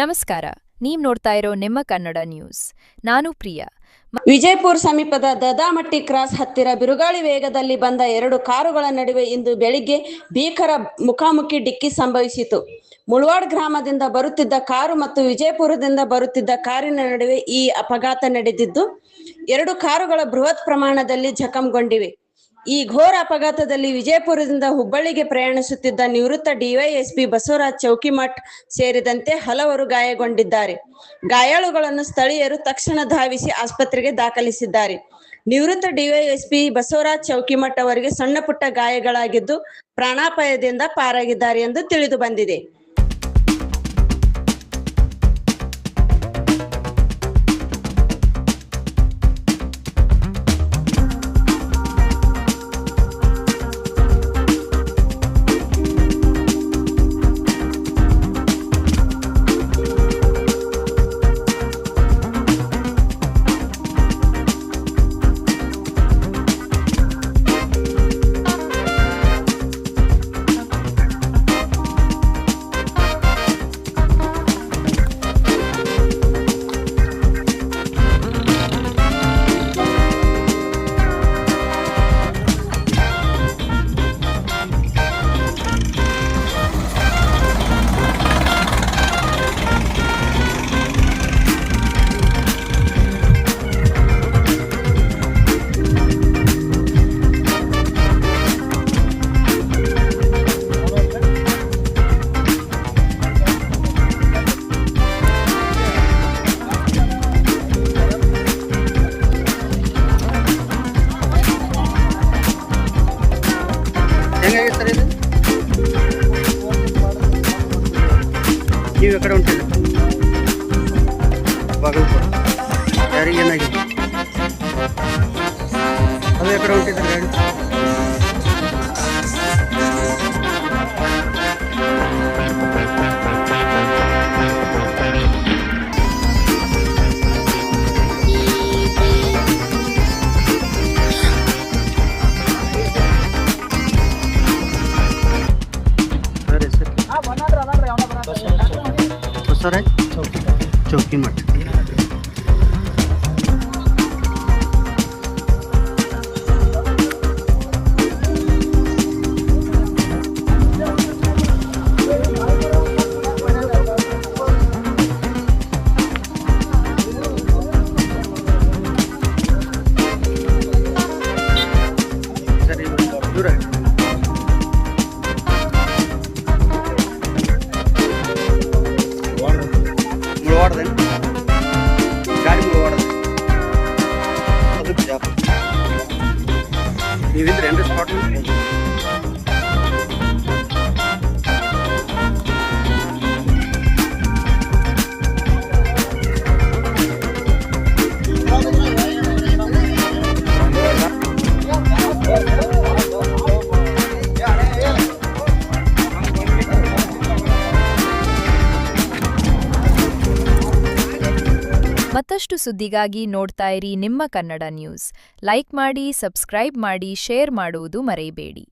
ನಮಸ್ಕಾರ. ನೀವು ನೋಡ್ತಾ ಇರೋ ನಿಮ್ಮ ಕನ್ನಡ ನ್ಯೂಸ್. ನಾನು ಪ್ರಿಯಾ. ವಿಜಯಪುರ ಸಮೀಪದ ದದಾಮಟ್ಟಿ ಕ್ರಾಸ್ ಹತ್ತಿರ ಬಿರುಗಾಳಿ ವೇಗದಲ್ಲಿ ಬಂದ ಎರಡು ಕಾರುಗಳ ನಡುವೆ ಇಂದು ಬೆಳಿಗ್ಗೆ ಭೀಕರ ಮುಖಾಮುಖಿ ಡಿಕ್ಕಿ ಸಂಭವಿಸಿತು. ಮುಳವಾಡ್ ಗ್ರಾಮದಿಂದ ಬರುತ್ತಿದ್ದ ಕಾರು ಮತ್ತು ವಿಜಯಪುರದಿಂದ ಬರುತ್ತಿದ್ದ ಕಾರಿನ ನಡುವೆ ಈ ಅಪಘಾತ ನಡೆದಿದ್ದು, ಎರಡು ಕಾರುಗಳ ಬೃಹತ್ ಪ್ರಮಾಣದಲ್ಲಿ ಜಖಂಗೊಂಡಿವೆ. ಈ ಘೋರ ಅಪಘಾತದಲ್ಲಿ ವಿಜಯಪುರದಿಂದ ಹುಬ್ಬಳ್ಳಿಗೆ ಪ್ರಯಾಣಿಸುತ್ತಿದ್ದ ನಿವೃತ್ತ ಡಿವೈಎಸ್ಪಿ ಬಸವರಾಜ್ ಚೌಕಿಮಠ್ ಸೇರಿದಂತೆ ಹಲವರು ಗಾಯಗೊಂಡಿದ್ದಾರೆ. ಗಾಯಾಳುಗಳನ್ನು ಸ್ಥಳೀಯರು ತಕ್ಷಣ ಧಾವಿಸಿ ಆಸ್ಪತ್ರೆಗೆ ದಾಖಲಿಸಿದ್ದಾರೆ. ನಿವೃತ್ತ ಡಿವೈಎಸ್ಪಿ ಬಸವರಾಜ್ ಚೌಕಿಮಠ್ ಅವರಿಗೆ ಸಣ್ಣಪುಟ್ಟ ಗಾಯಗಳಾಗಿದ್ದು ಪ್ರಾಣಾಪಾಯದಿಂದ ಪಾರಾಗಿದ್ದಾರೆ ಎಂದು ತಿಳಿದು ಬಂದಿದೆ. ನೀವು ಎಕಡೆ ಹೊಂಟಿಲ್ಲ ಬಾಗಲಕೋಟ ಯಾರಿಗೆ ಏನಾಗಿದೆ ಅದು ಎಕಡೆ ಹೊಂಟಿದ್ರೆ ಗಾಡಿ बसवराज चौकीमठ. दूर है ಗಾಡಿ ಮುಳವಾಡದೆ ಅದು ಬಿಜಾಪುರ. ನೀವಿದ್ರೆ ಏನ್ರಿ ಸ್ಪಾಟ್ ಮತ್ತಷ್ಟು ಸುದ್ದಿಗಾಗಿ ನೋಡ್ತಾ ಇರಿ ನಿಮ್ಮ ಕನ್ನಡ ನ್ಯೂಸ್. ಲೈಕ್ ಮಾಡಿ, ಸಬ್ಸ್ಕ್ರೈಬ್ ಮಾಡಿ, ಶೇರ್ ಮಾಡುವುದು ಮರೆಯಬೇಡಿ.